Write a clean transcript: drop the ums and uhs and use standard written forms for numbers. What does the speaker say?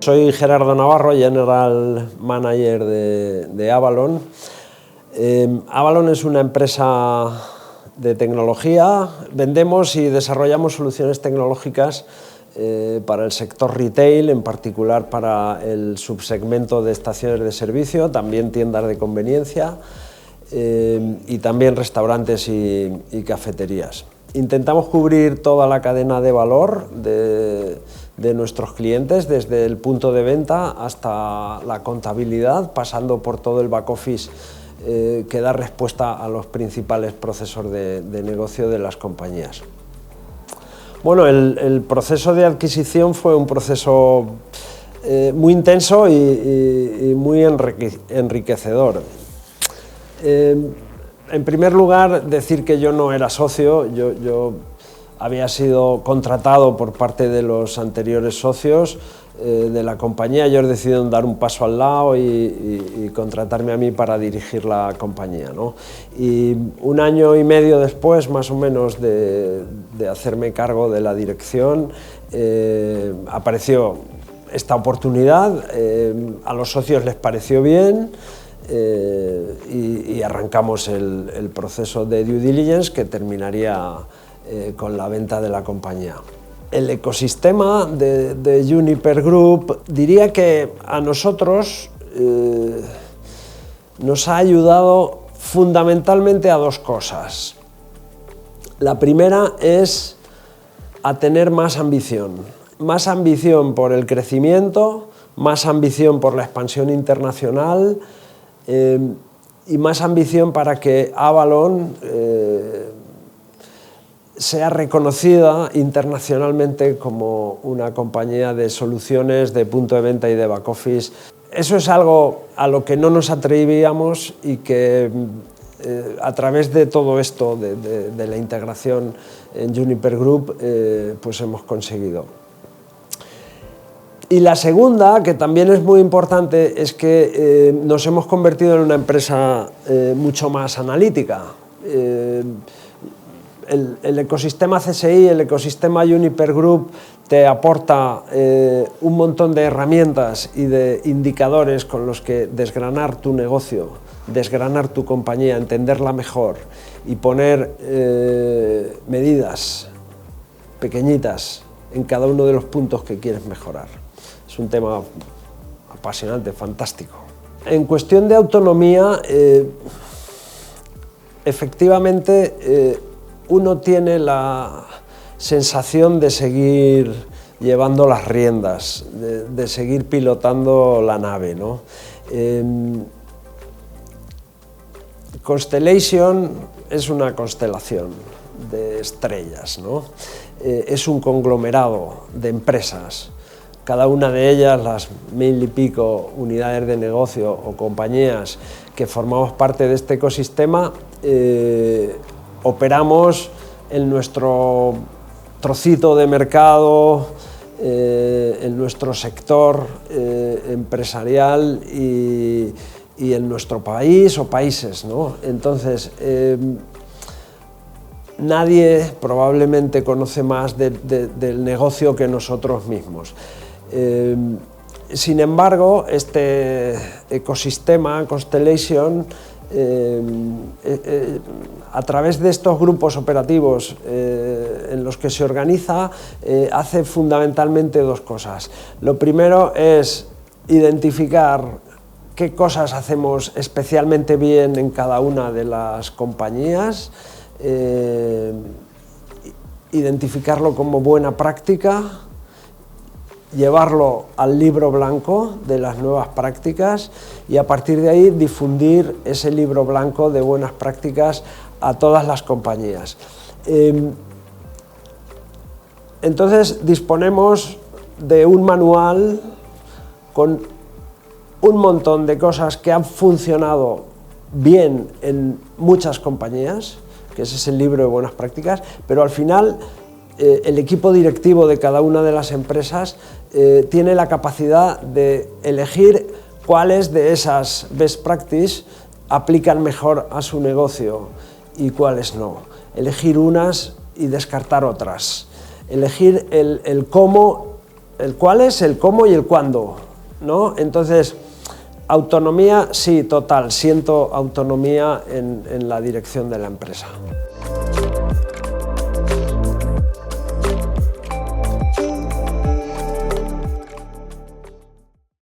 Soy Gerardo Navarro, General Manager de Avalon. Avalon es una empresa de tecnología. Vendemos y desarrollamos soluciones tecnológicas para el sector retail, en particular para el subsegmento de estaciones de servicio, también tiendas de conveniencia y también restaurantes y cafeterías. Intentamos cubrir toda la cadena de valor de nuestros clientes, desde el punto de venta hasta la contabilidad, pasando por todo el back office que da respuesta a los principales procesos de negocio de las compañías. Bueno, el proceso de adquisición fue un proceso muy intenso y muy enriquecedor. En primer lugar, decir que yo no era socio, yo había sido contratado por parte de los anteriores socios de la compañía. Ellos decidieron dar un paso al lado y contratarme a mí para dirigir la compañía, ¿no? Y un año y medio después, más o menos, de hacerme cargo de la dirección, apareció esta oportunidad. A los socios les pareció bien. Y arrancamos el proceso de due diligence que terminaría con la venta de la compañía. El ecosistema de Uniper Group, diría que a nosotros nos ha ayudado fundamentalmente a dos cosas. La primera es a tener más ambición por el crecimiento, más ambición por la expansión internacional, y más ambición para que Avalon sea reconocida internacionalmente como una compañía de soluciones de punto de venta y de back office. Eso es algo a lo que no nos atrevíamos y que a través de todo esto, de la integración en Uniper Group, pues hemos conseguido. Y la segunda, que también es muy importante, es que nos hemos convertido en una empresa mucho más analítica. El ecosistema CSI, el ecosistema Uniper Group, te aporta un montón de herramientas y de indicadores con los que desgranar tu negocio, desgranar tu compañía, entenderla mejor y poner medidas pequeñitas en cada uno de los puntos que quieres mejorar. Es un tema apasionante, fantástico. En cuestión de autonomía, efectivamente, uno tiene la sensación de seguir llevando las riendas, de seguir pilotando la nave, ¿no? Constellation es una constelación de estrellas, ¿no? Es un conglomerado de empresas. Cada una de ellas, las 1000 y pico unidades de negocio o compañías que formamos parte de este ecosistema, operamos en nuestro trocito de mercado, en nuestro sector empresarial y en nuestro país o países, ¿no? Entonces, nadie probablemente conoce más del negocio que nosotros mismos. Sin embargo, este ecosistema, Constellation, a través de estos grupos operativos en los que se organiza, hace fundamentalmente dos cosas. Lo primero es identificar qué cosas hacemos especialmente bien en cada una de las compañías, identificarlo como buena práctica, llevarlo al libro blanco de las nuevas prácticas y a partir de ahí difundir ese libro blanco de buenas prácticas a todas las compañías. Entonces disponemos de un manual con un montón de cosas que han funcionado bien en muchas compañías, que ese es el libro de buenas prácticas, pero al final el equipo directivo de cada una de las empresas tiene la capacidad de elegir cuáles de esas best practices aplican mejor a su negocio y cuáles no. Elegir unas y descartar otras. Elegir el cómo, el cuál es, el cómo y el cuándo, ¿no? Entonces, autonomía, sí, total, siento autonomía en la dirección de la empresa.